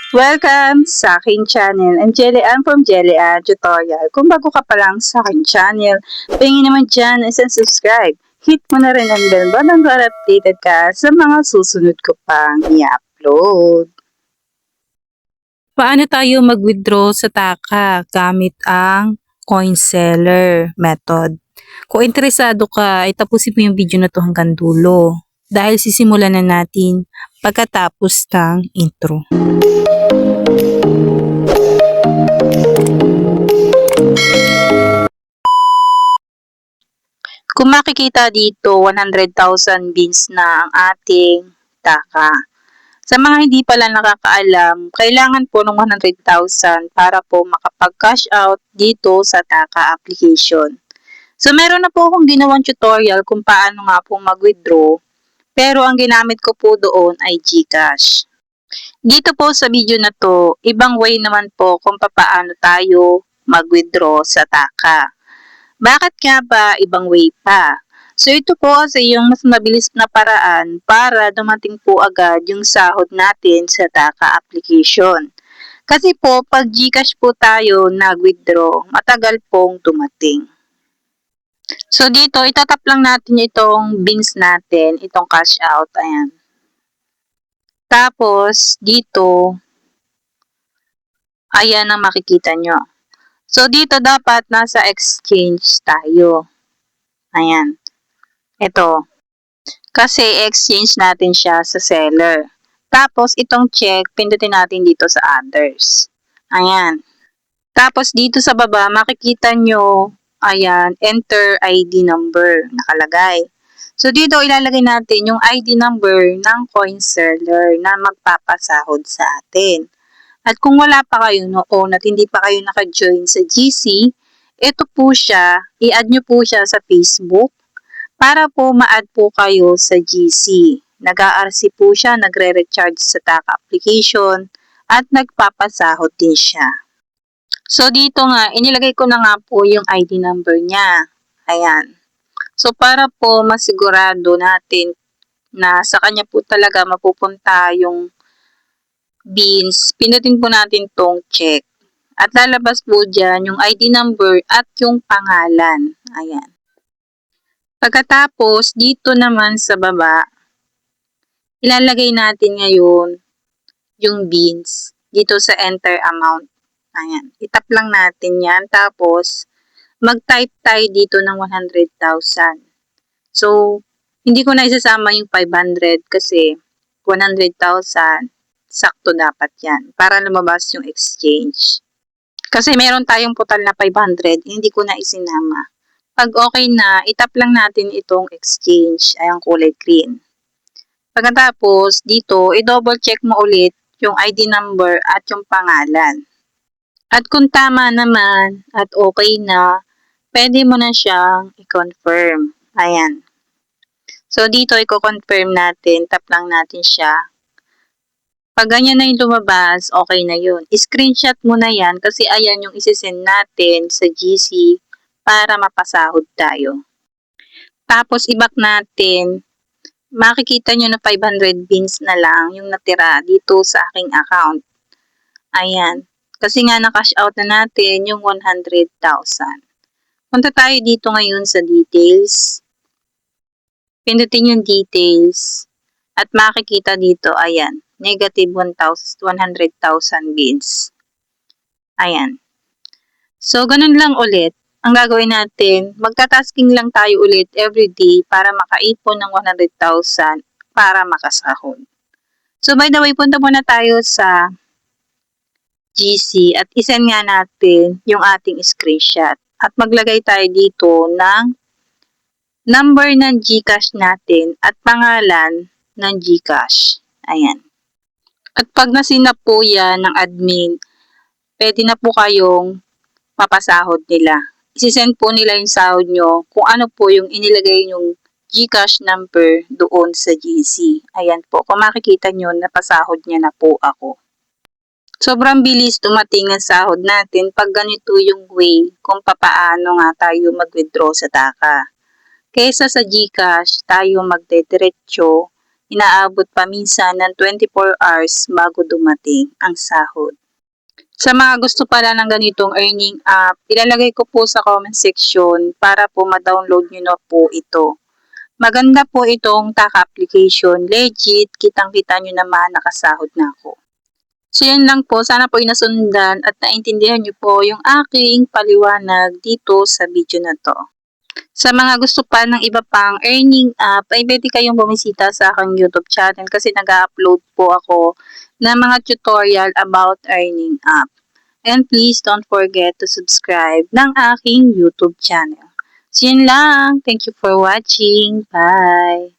Welcome sa aking channel. I'm Jelly Ann from Jelly Ann Tutorial. Kung bago ka pa lang sa aking channel, pingin naman dyan is subscribe. Hit mo na rin ang bell button para updated ka sa mga susunod ko pang i-upload. Paano tayo mag-withdraw sa Taka gamit ang coin seller method? Kung interesado ka, ay tapusin mo yung video na to hanggang dulo dahil sisimulan na natin pagkatapos ng intro. Kung makikita dito, 100,000 beans na ang ating Taka. Sa mga hindi pala nakakaalam, kailangan po ng 100,000 para po makapag-cash out dito sa Taka application. So, meron na po akong ginawang tutorial kung paano nga po mag-withdraw, pero ang ginamit ko po doon ay GCash. Dito po sa video na to, ibang way naman po kung paano tayo mag-withdraw sa Taka. Bakit nga ba ibang way pa? So ito po kasi yung mas mabilis na paraan para dumating po agad yung sahod natin sa Taka application. Kasi po pag GCash po tayo nag-withdraw, matagal pong dumating. So dito itatap lang natin itong beans natin, itong cash out, ayan. Tapos dito, ayan ang makikita nyo. So dito dapat nasa exchange tayo. Ayan. Ito. Kasi exchange natin siya sa seller. Tapos, itong check, pindutin natin dito sa others. Ayan. Tapos, dito sa baba, makikita nyo, ayan, enter ID number, nakalagay. So, dito ilalagay natin yung ID number ng coin seller na magpapasahod sa atin. At kung wala pa kayo noon at hindi pa kayo naka-join sa GC, ito po siya, i-add nyo po siya sa Facebook para po ma-add po kayo sa GC. Nag-RC po siya, nagre-recharge sa Taka application at nagpapasahod din siya. So dito nga, inilagay ko na nga po yung ID number niya. Ayan. So para po masigurado natin na sa kanya po talaga mapupunta yung beans, pinutin po natin tong check. At lalabas po dyan yung ID number at yung pangalan. Ayan. Pagkatapos, dito naman sa baba, ilalagay natin ngayon yung beans dito sa enter amount. Ayan. Itap lang natin yan. Tapos, mag-type tayo dito ng 100,000. So, hindi ko na isasama yung 500 kasi 100,000, sakto dapat yan para lumabas yung exchange. Kasi meron tayong total na 500, hindi ko na isinama. Pag okay na, itap lang natin itong exchange, ay ang kulay green. Pagkatapos, dito, i-double check mo ulit yung ID number at yung pangalan. At kung tama naman at okay na, pwede mo na siyang i-confirm. Ayan. So, dito, i-confirm natin, tap lang natin siya. Pag ganyan na yung lumabas, okay na yun. I-screenshot mo na yan kasi ayan yung isisend natin sa GC para mapasahod tayo. Tapos, i-back natin. Makikita nyo na 500 beans na lang yung natira dito sa aking account. Ayan. Kasi nga na-cash out na natin yung 100,000. Punta tayo dito ngayon sa details. Pindutin yung details. At makikita dito, ayan, negative 100,000 beans. Ayan. So, ganun lang ulit. Ang gagawin natin, magta-tasking lang tayo ulit every day para makaipon ng 100,000 para makasahod. So, by the way, punta muna tayo sa GC at isend nga natin yung ating screenshot. At maglagay tayo dito ng number ng GCash natin at pangalan ng GCash. Ayan. At pag nasinap po yan ng admin, pwede na po kayong mapasahod nila. Isisend po nila yung sahod nyo kung ano po yung inilagay yung GCash number doon sa GC. Ayan po. Kung makikita nyo, napasahod niya na po ako. Sobrang bilis dumating ang sahod natin pag ganito yung way kung papaano nga tayo mag-withdraw sa Taka. Kesa sa GCash, tayo magdediretso inaabot pa minsan ng 24 hours bago dumating ang sahod. Sa mga gusto pala ng ganitong earning app, ilalagay ko po sa comment section para po ma-download nyo na po ito. Maganda po itong Taka application. Legit, kitang-kita nyo naman nakasahod na ako. So yun lang po, sana po inasundan at naintindihan nyo po yung aking paliwanag dito sa video na to. Sa mga gusto pa ng iba pang earning app, ay pwede kayong bumisita sa aking YouTube channel kasi nag-upload po ako ng mga tutorial about earning app. And please don't forget to subscribe ng aking YouTube channel. So yun lang. Thank you for watching. Bye!